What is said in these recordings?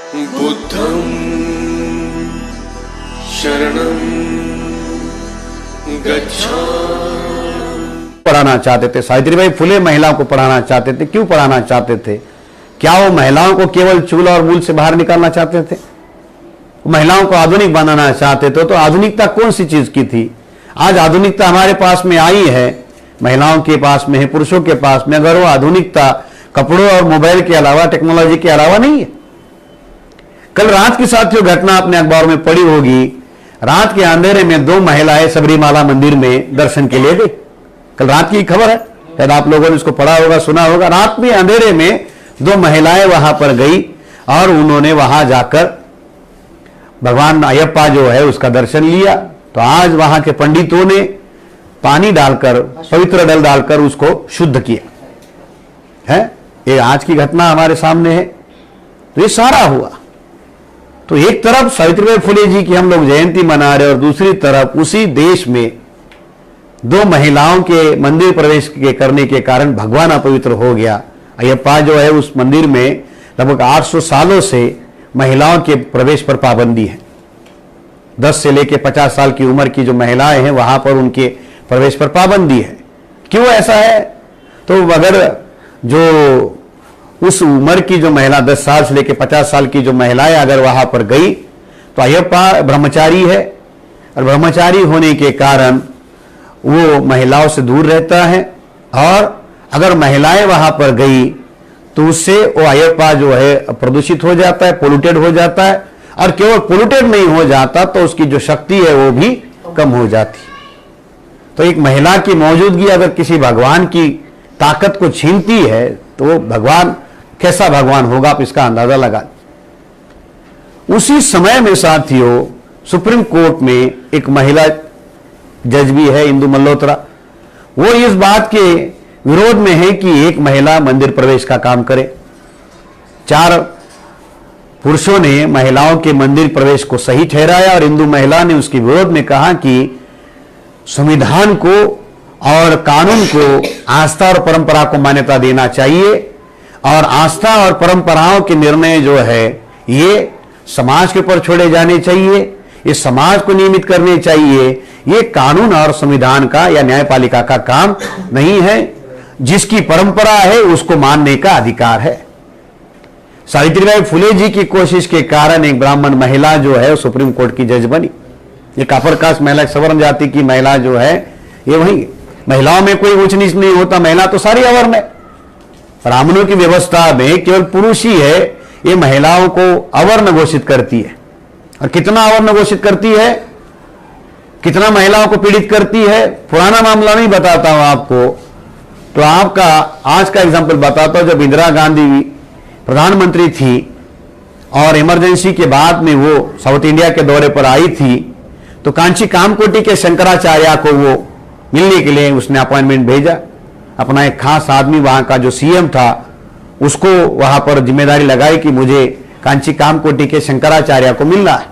बुद्धं शरणं गच्छामि। पढ़ाना चाहते थे सावित्रीबाई फुले, महिलाओं को पढ़ाना चाहते थे। क्यों पढ़ाना चाहते थे? क्या वो महिलाओं को केवल चूल और मूल से बाहर निकालना चाहते थे? महिलाओं को आधुनिक बनाना चाहते थे। तो आधुनिकता कौन सी चीज की थी? आज आधुनिकता हमारे पास में आई है, महिलाओं के पास में है, पुरुषों के पास में, अगर वो आधुनिकता कपड़ों और मोबाइल के अलावा, टेक्नोलॉजी के अलावा नहीं है। कल रात की साथियों घटना आपने अखबार में पढ़ी होगी, रात के अंधेरे में 2 महिलाएं सबरीमाला मंदिर में दर्शन के लिए गई। कल रात की खबर है, शायद आप लोगों ने इसको पढ़ा होगा, सुना होगा। रात में अंधेरे में 2 महिलाएं वहां पर गई और उन्होंने वहां जाकर भगवान अयप्पा जो है उसका दर्शन लिया। तो आज वहां के पंडितों ने पानी डालकर, पवित्र जल डालकर उसको शुद्ध किया है। ये आज की घटना हमारे सामने है। तो ये सारा हुआ। तो एक तरफ सावित्रीबाई फुले जी की हम लोग जयंती मना रहे और दूसरी तरफ उसी देश में 2 महिलाओं के मंदिर प्रवेश के करने के कारण भगवान अपवित्र हो गया। अयप्पा जो है उस मंदिर में लगभग 800 सालों से महिलाओं के प्रवेश पर पाबंदी है। 10 से लेकर 50 साल की उम्र की जो महिलाएं हैं वहां पर उनके प्रवेश पर पाबंदी है। क्यों ऐसा है? तो अगर जो उस उम्र की जो महिला 10 साल से लेकर 50 साल की जो महिलाएं अगर वहां पर गई तो अयप्पा ब्रह्मचारी है और ब्रह्मचारी होने के कारण वो महिलाओं से दूर रहता है। और अगर महिलाएं वहां पर गई तो उससे वो अयप्पा जो है प्रदूषित हो जाता है, पोल्यूटेड हो जाता है। और केवल पोल्यूटेड नहीं हो जाता तो उसकी जो शक्ति है वो भी कम हो जाती। तो एक महिला की मौजूदगी अगर किसी भगवान की ताकत को छीनती है तो वो भगवान कैसा भगवान होगा, आप इसका अंदाजा लगा। उसी समय में साथियों सुप्रीम कोर्ट में एक महिला जज भी है, इंदु मल्होत्रा, वो इस बात के विरोध में है कि एक महिला मंदिर प्रवेश का काम करे। 4 पुरुषों ने महिलाओं के मंदिर प्रवेश को सही ठहराया और हिंदू महिला ने उसके विरोध में कहा कि संविधान को और कानून को, आस्था और परंपरा को मान्यता देना चाहिए और आस्था और परंपराओं के निर्णय जो है ये समाज के ऊपर छोड़े जाने चाहिए, ये समाज को नियमित करने चाहिए। ये कानून और संविधान का या न्यायपालिका का काम नहीं है। जिसकी परंपरा है उसको मानने का अधिकार है। सावित्रीबाई फुले जी की कोशिश के कारण एक ब्राह्मण महिला जो है सुप्रीम कोर्ट की जज बनी। एक अपर कास्ट महिला, सवर्ण जाति की महिला जो है ये वही, महिलाओं में कोई ऊंच नीच नहीं होता, महिला तो सारी अवर्ण है। ब्राह्मणों की व्यवस्था में केवल पुरुष ही है, ये महिलाओं को अवर्ण घोषित करती है। और कितना अवर्ण घोषित करती है, कितना महिलाओं को पीड़ित करती है, पुराना मामला नहीं बताता हूं आपको। तो आपका आज का एग्जाम्पल बताता हूं। जब इंदिरा गांधी प्रधानमंत्री थी और इमरजेंसी के बाद में वो साउथ इंडिया के दौरे पर आई थी तो कांची कामकोटी के शंकराचार्य को वो मिलने के लिए उसने अपॉइंटमेंट भेजा। अपना एक खास आदमी वहां का जो सीएम था उसको वहां पर जिम्मेदारी लगाई कि मुझे कांची कामकोटी के शंकराचार्य को मिलना है।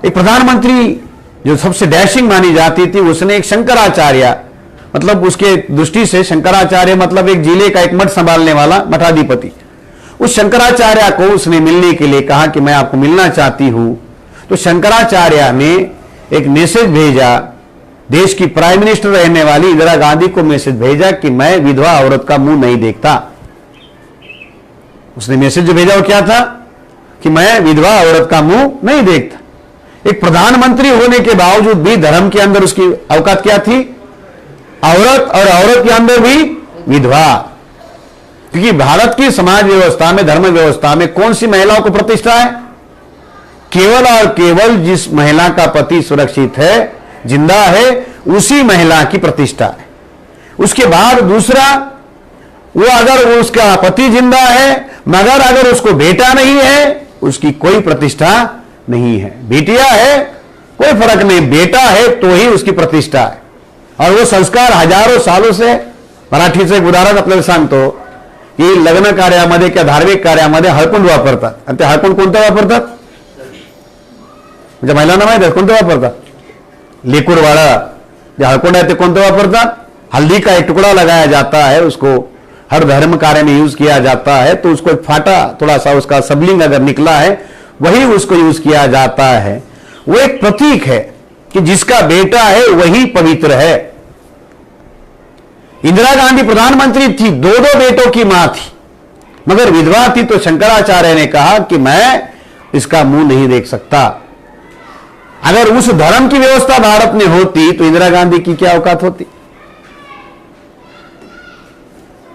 एक प्रधानमंत्री जो सबसे डैशिंग मानी जाती थी उसने एक शंकराचार्य, मतलब उसके दृष्टि से शंकराचार्य मतलब एक जिले का एक मठ संभालने वाला मठाधिपति, उस शंकराचार्य को उसने मिलने के लिए कहा कि मैं आपको मिलना चाहती हूं। तो शंकराचार्य ने एक मैसेज भेजा, देश की प्राइम मिनिस्टर रहने वाली इंदिरा गांधी को मैसेज भेजा कि मैं विधवा औरत का मुंह नहीं देखता। उसने मैसेज जो भेजा वो क्या था कि मैं विधवा औरत का मुंह नहीं देखता। एक प्रधानमंत्री होने के बावजूद भी धर्म के अंदर उसकी औकात क्या थी? औरत, और औरत के अंदर भी विधवा। क्योंकि भारत की समाज व्यवस्था में, धर्म व्यवस्था में कौन सी महिलाओं को प्रतिष्ठा है? केवल और केवल जिस महिला का पति सुरक्षित है, जिंदा है, उसी महिला की प्रतिष्ठा है। उसके बाद दूसरा, वो अगर उसका पति जिंदा है मगर अगर उसको बेटा नहीं है उसकी कोई प्रतिष्ठा नहीं है। बेटिया है कोई फर्क नहीं, बेटा है तो ही उसकी प्रतिष्ठा है। और वो संस्कार हजारों सालों से, मराठीचं एक उदाहरण आपल्याला सांगतो की लग्न कार्यामध्ये किंवा धार्मिक कार्यामध्ये हळकुंड वापरतात आणि ते हळकुंड कोणतं वापरतात? म्हणजे महिलांना माहिती आहे कोणतं वापरतात? लिकुडवाड़ा जो हळकुंड है ते कोणतं वापरतात? हल्दी का एक टुकड़ा लगाया जाता है, उसको हर धर्म कार्य में यूज किया जाता है, तो उसको एक फाटा थोड़ा सा उसका सबलिंग अगर निकला है वही उसको यूज किया जाता है। वो एक प्रतीक है कि जिसका बेटा है वही पवित्र है। इंदिरा गांधी प्रधानमंत्री थी, दो दो बेटों की मां थी, मगर विधवा थी, तो शंकराचार्य ने कहा कि मैं इसका मुंह नहीं देख सकता। अगर उस धर्म की व्यवस्था भारत में होती तो इंदिरा गांधी की क्या औकात होती?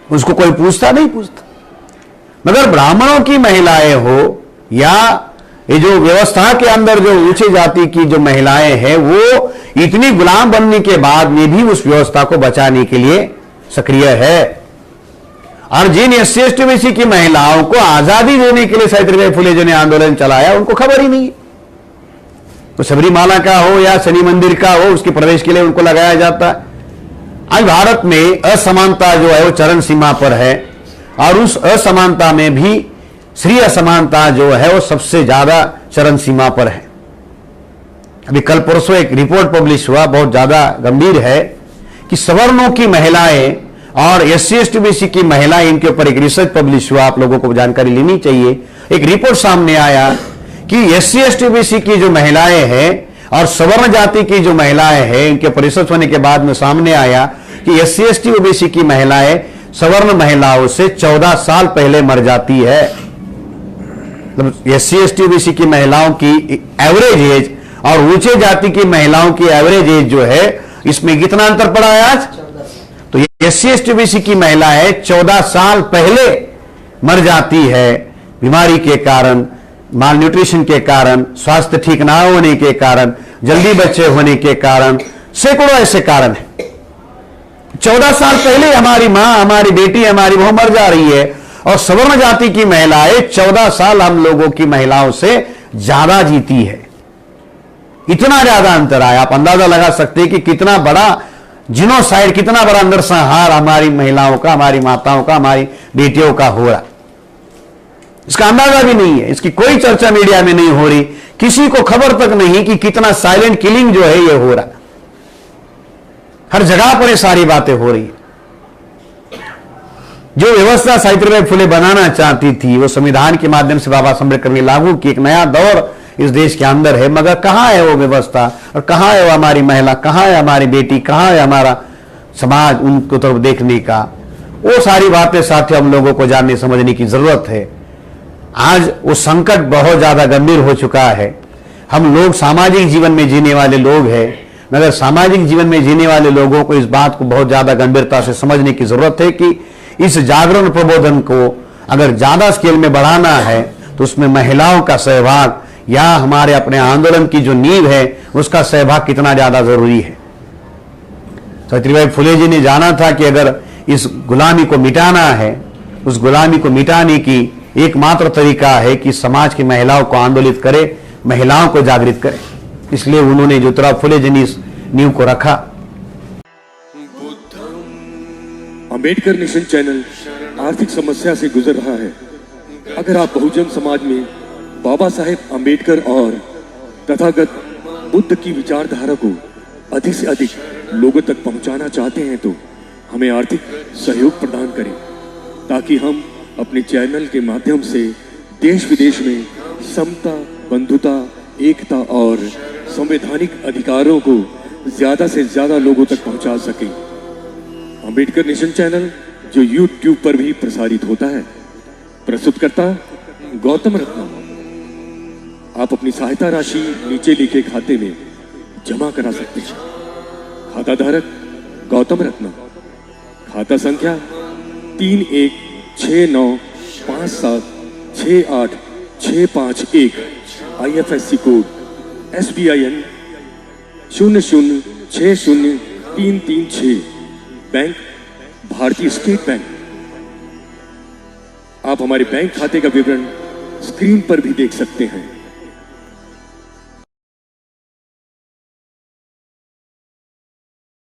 उसको कोई पूछता नहीं पूछता। मगर ब्राह्मणों की महिलाएं हो या ये जो व्यवस्था के अंदर जो ऊंची जाति की जो महिलाएं हैं, वो इतनी गुलाम बनने के बाद में भी उस व्यवस्था को बचाने के लिए सक्रिय है। और जिन एससी एसटी ओबीसी की महिलाओं को आजादी देने के लिए सावित्रीबाई फुले जी ने आंदोलन चलाया, उनको खबर ही नहीं है। तो सबरीमाला का हो या शनि मंदिर का हो, उसके प्रवेश के लिए उनको लगाया जाता है। आज भारत में असमानता जो है वो चरम सीमा पर है, और उस असमानता में भी स्त्री असमानता जो है वो सबसे ज्यादा चरम सीमा पर है। अभी कल परसों एक रिपोर्ट पब्लिश हुआ, बहुत ज्यादा गंभीर है, कि सवर्णों की महिलाएं और एससी एसटी ओबीसी की महिलाएं, इनके ऊपर एक रिसर्च पब्लिश हुआ, आप लोगों को जानकारी लेनी चाहिए। एक रिपोर्ट सामने आया कि एससी एसटी ओबीसी की जो महिलाएं हैं और सवर्ण जाति की जो महिलाएं हैं, इनके रिसर्च होने के बाद में सामने आया कि एससी एसटी ओबीसी की महिलाएं सवर्ण महिलाओं से 14 साल पहले मर जाती है। मतलब एससी एसटी ओबीसी की महिलाओं की एवरेज एज और ऊंचे जाति की महिलाओं की एवरेज एज जो है, इसमें कितना अंतर पड़ा है आज? तो एससी एसटी ओबीसी की महिलाएं 14 साल पहले मर जाती है, बीमारी के कारण, माल न्यूट्रिशन के कारण, स्वास्थ्य ठीक ना होने के कारण, जल्दी बच्चे होने के कारण, सैकड़ों ऐसे कारण हैं। 14 साल पहले हमारी मां, हमारी बेटी, हमारी बहू मर जा रही है, और सवर्ण जाति की महिलाएं 14 साल हम लोगों की महिलाओं से ज्यादा जीती है। इतना ज्यादा अंतर आया, आप अंदाजा लगा सकते हैं कि कितना बड़ा जिनोसाइड, कितना बड़ा नरसंहार हमारी महिलाओं का, हमारी माताओं का, हमारी बेटियों का हो रहा। इसका अंदाजा भी नहीं है, इसकी कोई चर्चा मीडिया में नहीं हो रही, किसी को खबर तक नहीं कि कितना साइलेंट किलिंग जो है ये हो रहा। हर जगह पर ये सारी बातें हो रही है। जो व्यवस्था सावित्रीबाई फुले बनाना चाहती थी, वो संविधान के माध्यम से बाबा साहब अम्बेडकर ने लागू की, एक नया दौर इस देश के अंदर है। मगर कहां है वो व्यवस्था, और कहां है वो हमारी महिला, कहां है हमारी बेटी, कहां है हमारा समाज, उनको तरफ देखने का। वो सारी बातें साथियों हम लोगों को जानने समझने की जरूरत है। आज वो संकट बहुत ज्यादा गंभीर हो चुका है। हम लोग सामाजिक जीवन में जीने वाले लोग हैं, मगर सामाजिक जीवन में जीने वाले लोगों को इस बात को बहुत ज्यादा गंभीरता से समझने की जरूरत है कि इस जागरण प्रबोधन को अगर ज्यादा स्केल में बढ़ाना है, तो उसमें महिलाओं का सहभाग या हमारे अपने आंदोलन की जो नींव है उसका सहभाग कितना ज्यादा जरूरी है। सावित्रीबाई फुले जी ने जाना था कि अगर इस गुलामी को मिटाना है, उस गुलामी को मिटाने की एकमात्र तरीका है कि समाज की महिलाओं को आंदोलित करे, महिलाओं को जागृत करे। इसलिए उन्होंने ज्योतिराव फुले जी ने इस नींव को रखा। अंबेडकर नेशन चैनल आर्थिक समस्या से गुजर रहा है। अगर आप बहुजन समाज में बाबा साहेब अंबेडकर और तथागत बुद्ध की विचारधारा को अधिक से अधिक लोगों तक पहुंचाना चाहते हैं, तो हमें आर्थिक सहयोग प्रदान करें, ताकि हम अपने चैनल के माध्यम से देश विदेश में समता, बंधुता, एकता और संवैधानिक अधिकारों को ज्यादा से ज्यादा लोगों तक पहुंचा सकें। अंबेडकर नेशन चैनल जो YouTube पर भी प्रसारित होता है, प्रस्तुतकर्ता गौतम रत्ना। आप अपनी सहायता राशि नीचे लिखे खाते में जमा करा सकते हैं। खाता धारक गौतम रत्ना, खाता संख्या 316957686551, IFSC कोड SBIN 0060336, बैंक भारतीय स्टेट बैंक। आप हमारे बैंक खाते का विवरण स्क्रीन पर भी देख सकते हैं।